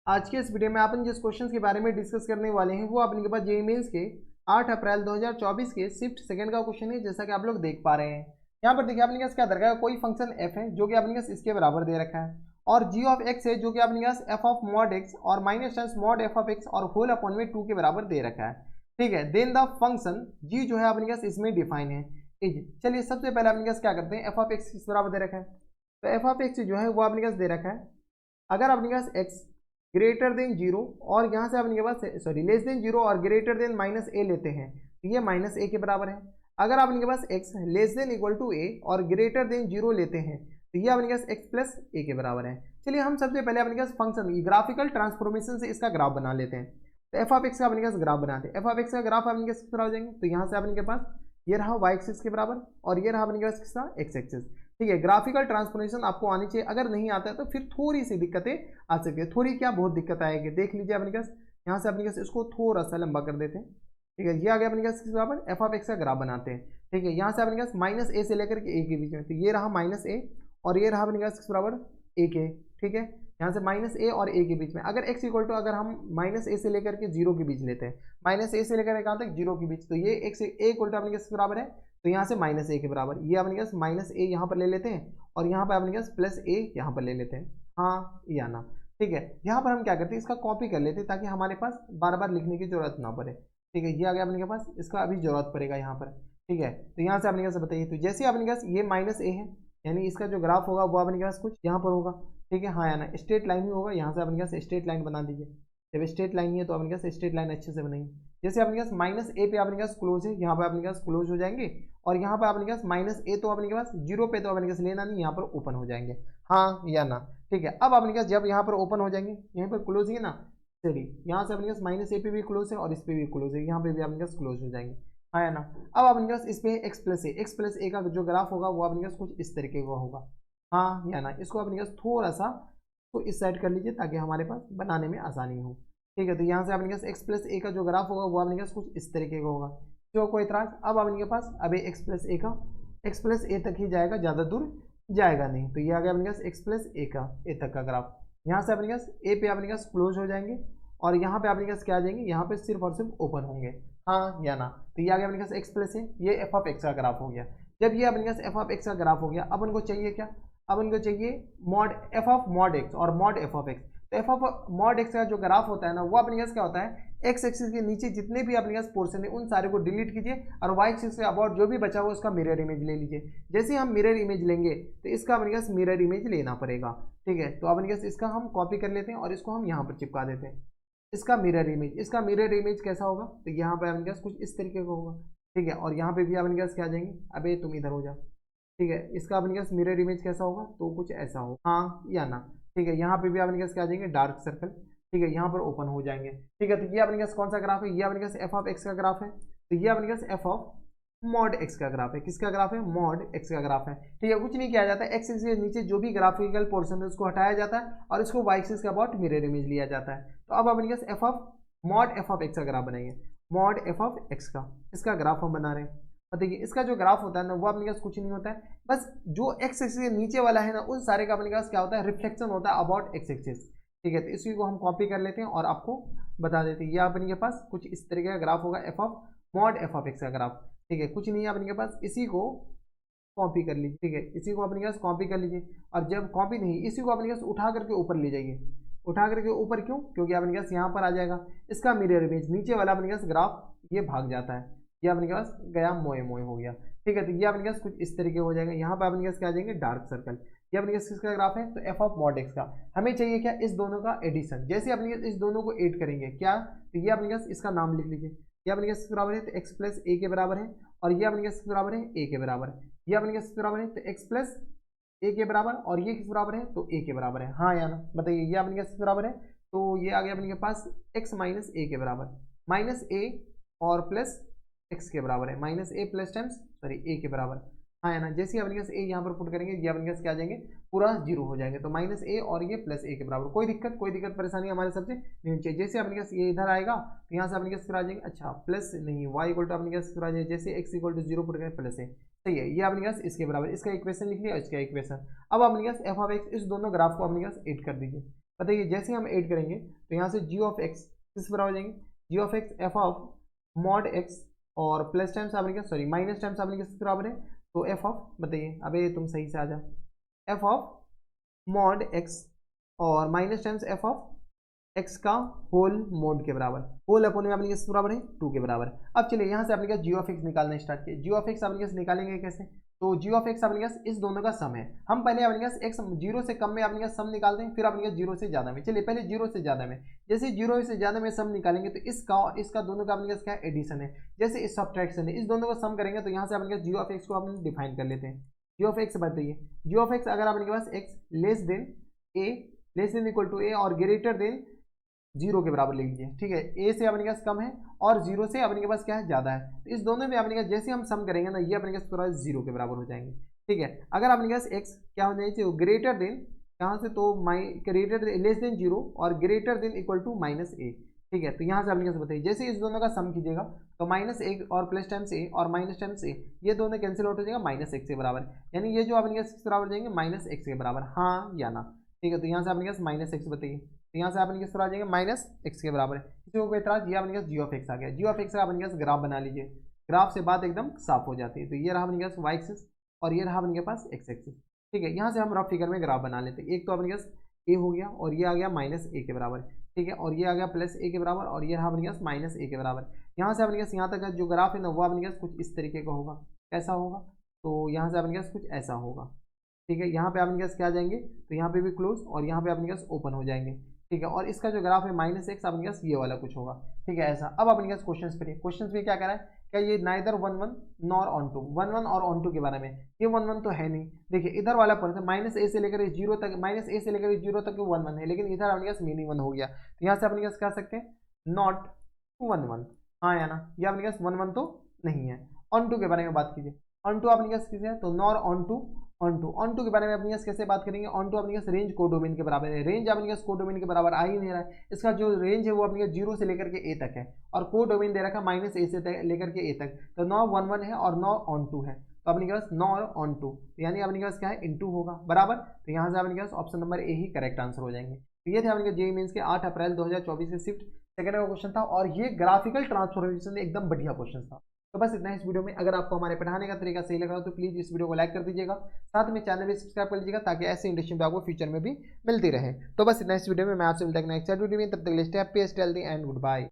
आज के इस वीडियो में अपन जिस क्वेश्चन के बारे में डिस्कस करने वाले हैं वो अपने के पास जेईई मेंस के 8 अप्रैल 2024 के शिफ्ट सेकंड का क्वेश्चन है, जैसा कि आप लोग देख पा रहे हैं। यहाँ पर देखिए अपने पास क्या दरकार है, कोई फंक्शन f है जो कि अपने पास इसके बराबर दे रखा है, और g ऑफ x है जो कि अपने पास f ऑफ मॉड x और minus times mod f of x और होल अपॉन में 2 के बराबर दे रखा है। ठीक है, देन द फंक्शन g जो है अपने पास इसमें डिफाइन है इज। चलिए सबसे पहले अपने पास क्या करते हैं, f ऑफ x किस बराबर दे रखा है, तो f ऑफ x जो है वो अपने पास दे रखा है। अगर अपने पास x ग्रेटर देन जीरो और यहाँ से अपने पास सॉरी लेस देन जीरो और ग्रेटर देन माइनस ए लेते हैं तो ये माइनस ए के बराबर है। अगर आपके पास x less than equal to A और ग्रेटर देन जीरो लेते हैं तो ये अपने पास x प्लस ए के बराबर है। चलिए हम सबसे पहले अपने पास फंक्शन ग्राफिकल ट्रांसफॉर्मेशन से इसका ग्राफ बना लेते हैं। तो एफ ऑफ एक्स का अपने पास ग्राफ बनाते हैं। एफ ऑफ एक्स का ग्राफ अपने पास किस तरह हो जाएंगे, तो यहाँ से अपने पास ये रहा y एक्सिस के बराबर और ये रहा अपने पास किसका x एक्सिस। ठीक है, ग्राफिकल ट्रांसफॉर्मेशन आपको आनी चाहिए, अगर नहीं आता है तो फिर थोड़ी सी दिक्कतें आ सकती है। थोड़ी क्या, बहुत दिक्कत आएगी। देख लीजिए अपने पास यहाँ से अपने पास इसको थोड़ा सा लंबा कर देते हैं। ठीक है, ये आ गया अपने पास किस बराबर, एफ ऑफ एक्स का ग्राफ बनाते हैं। ठीक है, यहाँ से अपने पास माइनस ए से लेकर के ए के बीच में, तो ये रहा माइनस ए और ये रहा अपने पास किस बराबर ए के। ठीक है, यहाँ से माइनस ए और ए के बीच में अगर एक्स इक्वल टू अगर हम माइनस ए से लेकर के जीरो के बीच लेते हैं, माइनस ए से लेकर कहाँ तक जीरो के बीच, तो ये एक्स ए इक्वल टू अपने किस बराबर है, तो यहाँ से माइनस ए के बराबर, ये अपने पास माइनस ए यहाँ पर ले लेते हैं और यहाँ पर अपने पास प्लस ए यहाँ पर ले लेते हैं। हाँ या ना। ठीक है, यहाँ पर हम क्या करते हैं, इसका कॉपी कर लेते हैं ताकि हमारे पास बार बार लिखने की जरूरत ना पड़े। ठीक है, ये आ गया अपने के पास, इसका अभी जरूरत पड़ेगा यहाँ पर। ठीक है, तो यहाँ से अपने पास बताइए, तो जैसे अपने पास ये माइनस ए है यानी इसका जो ग्राफ होगा वो अपने पास कुछ यहाँ पर होगा। ठीक है, हाँ या ना, स्ट्रेट लाइन ही होगा। यहाँ से अपने पास स्ट्रेट लाइन बना दीजिए। जब स्ट्रेट लाइन ही है तो अपने पास स्ट्रेट लाइन अच्छे से बनाएंगे। जैसे अपने पास माइनस ए पे अपने पास क्लोज है, यहाँ पर अपने पास क्लोज हो जाएंगे और यहाँ पर अपने पास माइनस ए तो अपने पास जीरो पे तो अपने पास लेना नहीं, यहाँ पर ओपन हो जाएंगे। हाँ या ना। ठीक है, अब अपने पास जब यहाँ पर ओपन हो जाएंगे, यहाँ पर क्लोज है ना, चलिए यहाँ से अपने पास माइनस ए पे भी क्लोज है और इस पे भी क्लोज है, यहाँ पे भी अपने पास क्लोज हो जाएंगे। हाँ या ना। अब अपने पास इस पे एक्स प्लस ए का जो ग्राफ होगा वो अपने पास कुछ इस तरीके का होगा। हाँ या ना, इसको अपने पास थोड़ा सा तो इस साइड कर लीजिए ताकि हमारे पास बनाने में आसानी हो। ठीक है, तो यहाँ से अपने पास एक्स प्लस ए का जो ग्राफ होगा वो अपने पास कुछ इस तरीके का होगा। जो कोई इतराज, अब अपने पास अभी एक्स प्लस ए तक ही जाएगा, ज़्यादा दूर जाएगा नहीं। तो ये आ गया अपने पास एक्स प्लस ए का ए तक का ग्राफ। यहाँ से अपने पास ए पे अपने पास क्लोज हो जाएंगे और यहाँ पे अपने पास क्या आ जाएंगे, यहाँ पे सिर्फ और सिर्फ ओपन होंगे। हाँ या ना। तो ये आ गया अपने पास एक्स प्लस ए, ये एफ ऑफ एक्स का ग्राफ हो गया। जब ये अपने पास एफ ऑफ एक्स का ग्राफ हो गया, अब उनको चाहिए क्या, अब उनको चाहिए mod F of mod X और मॉड एफ ऑफ एक्स। तो एफ ऑफ मॉड एक्स का जो ग्राफ होता है ना वो अपने पास क्या होता है, एक्स एक्सिस के नीचे जितने भी अपने पास पोर्शन है उन सारे को डिलीट कीजिए और वाई एक्सिस के अबाउट जो भी बचा हुआ उसका मिरर इमेज ले लीजिए। जैसे हम मिरर इमेज लेंगे तो इसका अपने पास मिरर इमेज लेना पड़ेगा। ठीक है, तो अपने पास इसका हम कॉपी कर लेते हैं और इसको हम यहाँ पर चिपका देते हैं। इसका मिरर इमेज कैसा होगा, तो यहाँ पर अपने पास कुछ इस तरीके का होगा। ठीक है, और यहाँ पे भी अपने पास क्या आ जाएंगे, अबे तुम इधर हो जा। ठीक है, इसका अपने पास मिरर इमेज कैसा होगा, तो कुछ ऐसा हो। हाँ या ना। ठीक है, यहाँ पे भी अपने पास क्या आ जाएंगे, डार्क सर्कल। ठीक है, यहाँ पर ओपन हो जाएंगे। ठीक है, तो ये अपने पास कौन सा ग्राफ है, ये अपने पास एफ ऑफ एक्स का ग्राफ है। तो ये अपने पास एफ ऑफ मॉड एक्स का ग्राफ है। किसका ग्राफ है, मॉड एक्स का ग्राफ है। ठीक है, कुछ नहीं किया जाता है, एक्स एक्सिस के नीचे जो भी ग्राफिकल पोर्शन है उसको हटाया जाता है और इसको वाई एक्सिस के अबाउट मिरर इमेज लिया जाता है। तो अब अपने पास F of mod F of X का ग्राफ बनाएंगे। मॉड एफ ऑफ एक्स का इसका ग्राफ हम बना रहे हैं। और देखिए इसका जो ग्राफ होता है ना वो अपने पास कुछ नहीं होता है, बस जो एक्स एक्सिस के नीचे वाला है ना उन सारे का अपने पास क्या होता है, रिफ्लेक्शन होता है अबाउट एक्स एक्सिस। ठीक है, तो इसी को हम कॉपी कर लेते हैं और आपको बता देते हैं। ये अपने के पास कुछ इस तरीके का ग्राफ होगा, F of mod F of X का ग्राफ। ठीक है, कुछ नहीं है अपने के पास, इसी को कॉपी कर लीजिए। ठीक है, इसी को अपने पास कॉपी कर लीजिए और जब कॉपी नहीं, इसी को अपने पास उठा करके ऊपर ले जाइए। उठा करके ऊपर क्यों, क्योंकि अपने पास यहाँ पर आ जाएगा इसका मिरर इमेज, नीचे वाला अपने पास ग्राफ ये भाग जाता है, ये अपने पास गया मोए मोए हो गया। ठीक है, तो ये अपने पास कुछ इस तरीके हो जाएगा। यहाँ पर अपने पास क्या आ जाएंगे, डार्क सर्कल। ये अपने पास किसका ग्राफ है, तो एफ ऑफ मॉड एक्स का। हमें चाहिए क्या, इस दोनों का एडिशन। जैसे अपने पास इस दोनों को ऐड करेंगे क्या, तो ये अपने पास इसका नाम लिख लीजिए। ये अपने पास बराबर है तो एक्स प्लस ए के बराबर है और ये अपने पास बराबर है ए के बराबर है। ये अपने पास बराबर है तो एक्स प्लस ए के बराबर और ये किस बराबर है, तो ए के बराबर है। हाँ या ना, बताइए। ये अपने पास बराबर है तो ये आ गया अपने पास एक्स माइनस ए के बराबर, माइनस ए और प्लस एक्स के बराबर है, माइनस ए प्लस टाइम्स सॉरी ए के बराबर। हाँ है ना, जैसे अपने पास ए यहाँ पर पुट करेंगे ये अपने पास क्या आ जाएंगे, पूरा जीरो हो जाएंगे। तो माइनस ए और ये प्लस ए के बराबर, कोई दिक्कत परेशानी हमारे सबसे नहीं चाहिए। जैसे अपने पास ये इधर आएगा तो यहाँ से अपने पास फिर आ जाएंगे, अच्छा प्लस नहीं, वाई इक्वल टू अपने पास फिर आ जाएगा, जैसे x equal to zero put करेंगे प्लस ए। सही है, ये अपने पास इसके बराबर, इसका इक्वेशन लिख लिया, इसका इक्वेशन। अब अपने पास एफ ऑफ एक्स, इस दोनों ग्राफ को अपने पास एड कर दीजिए। बताइए जैसे हम ऐड करेंगे तो यहाँ से जी ऑफ एक्स किस बराबर हो जाएंगे, G of X F of mod X और प्लस टाइम्स आपने क्या सॉरी माइनस टाइम्स आपने किस बराबर है, तो एफ ऑफ बताइए अबे तुम सही से आ जा, एफ ऑफ मॉड एक्स और minus times F of X का होल मोड के बराबर, होल अपॉन में आपने किस बराबर है 2 के बराबर। अब चलिए यहाँ से आपने क्या जी ऑफ एक्स निकालना स्टार्ट किया, जी ऑफ एक्स आपने कैसे निकालेंगे कैसे, तो जी ऑफ एक्स आपने क्या इस दोनों का सम है, हम पहले आपने क्या एक्स जीरो से कम में आपने क्या सम निकालते हैं, फिर आपने क्या जीरो से ज्यादा में, चलिए पहले जीरो से ज्यादा में, जैसे जीरो से ज्यादा में सम निकालेंगे तो इसका और इसका दोनों का आपने क्या एडिशन है, जैसे इस सब्ट्रैक्शन है, इस दोनों को सम करेंगे तो यहाँ से आपने क्या जी ऑफ एक्स को आपने डिफाइन कर लेते हैं, जी ऑफ एक्स बताइए, जी ऑफ एक्स अगर आपके पास X less than A, less than equal to A और ग्रेटर देन जीरो के बराबर लिख लीजिए, ठीक है, ए से अपने पास कम है और जीरो से अपने के पास क्या है ज्यादा है, तो इस दोनों में अपने पास जैसे हम सम करेंगे ना ये अपने पास पूरा जीरो के बराबर हो जाएंगे, ठीक है। अगर अपने पास एक्स क्या हो जाए ग्रेटर देन यहाँ से तो ग्रेटर लेस देन जीरो और greater than equal to minus A, ठीक है, तो यहाँ से अपने पास बताइए जैसे इस दोनों का सम कीजिएगा तो माइनस एक और प्लस टाइम्स ए और माइनस टाइम्स ए ये दोनों कैंसिल आउट हो जाएगा माइनस एक्स के बराबर, यानी ये जो अपने पास बराबर जाएंगे माइनस एक्स के बराबर, हाँ या ना, ठीक है, तो यहाँ से अपने पास माइनस एक्स बताइए, तो यहाँ से आपने किस तरह आ जाएंगे माइनस एक्स के बराबर है, किसी को कोई एतराज, ये आपने पास जी ऑफ एक्स आ गया, जी ऑफ एक्स का आपने पास ग्राफ बना लीजिए, ग्राफ से बात एकदम साफ हो जाती है, तो ये रहा अपने पास वाई एक्सिस और ये रहा अपने पास एक्स एक्सिस, ठीक है, यहाँ से हम रफ फिगर में ग्राफ बना लेते हैं, एक तो अपने पास ए हो गया और ये आ गया माइनस ए के बराबर, ठीक है, और ये आ गया प्लस ए के बराबर और ये रहा अपने पास माइनस ए के बराबर, यहाँ से अपने पास यहाँ तक का जो ग्राफ है ना वो अपने पास कुछ इस तरीके का होगा, कैसा होगा, तो यहाँ से अपने पास कुछ ऐसा होगा, ठीक है, यहाँ पे अपने पास क्या जाएंगे तो यहाँ पे भी क्लोज और यहाँ पे अपने पास ओपन हो जाएंगे, ठीक है, और इसका जो ग्राफ है माइनस एक्स अपने पास ये वाला कुछ होगा, ठीक है, ऐसा। अब अपने पास क्वेश्चन पे क्वेश्चन पे क्या कह रहा है, क्या ये neither one one nor on two, one one और ऑन टू के बारे में, ये वन वन तो है नहीं, देखिए इधर वाला पर्सन माइनस ए से लेकर जीरो तक, माइनस ए से लेकर जीरो तक वन वन है, लेकिन इधर अपने पास मिनी वन हो गया, तो यहाँ से अपने पास कह सकते हैं नॉट वन वन, हाँ या ना, ये अपने पास वन वन तो नहीं है। ऑन टू के बारे में बात कीजिए, ऑन टू अपने पास किसे है तो nor on two, on two के बारे में अपने पास कैसे बात करेंगे, ऑन टू अपने पास रेंज कोडोमेन के बराबर है, रेंज अपने पास कोडोमेन के बराबर आ ही नहीं रहा है, इसका जो रेंज है वो अपने पास जीरो से लेकर के ए तक है और कोडोमेन दे रखा है माइनस ए से लेकर के ए तक, तो नौ वन वन है और नौ ऑन टू है, तो अपने पास नौ और ऑन टू यानी अपने पास क्या है इनटू होगा बराबर, तो यहाँ से अपने पास ऑप्शन नंबर ए ही करेक्ट आंसर हो जाएंगे। तो ये थे अपने जेईई मेंस के 8 अप्रैल 2024 के शिफ्ट सेकंड का क्वेश्चन था और ये ग्राफिकल ट्रांसफॉर्मेशन एकदम बढ़िया क्वेश्चन था। तो बस इतना इस वीडियो में, अगर आपको हमारे पढ़ाने का तरीका सही लगा तो प्लीज़ इस वीडियो को लाइक कर दीजिएगा, साथ में चैनल भी सब्सक्राइब कर लीजिएगा ताकि ऐसे इंटरेस्टिंग आपको फ्यूचर में भी मिलती रहे। तो बस इतना इस वीडियो में, मैं आपसे मिलता है नेक्स्ट वीडियो में, तब तक stay happy, stay healthy and good bye.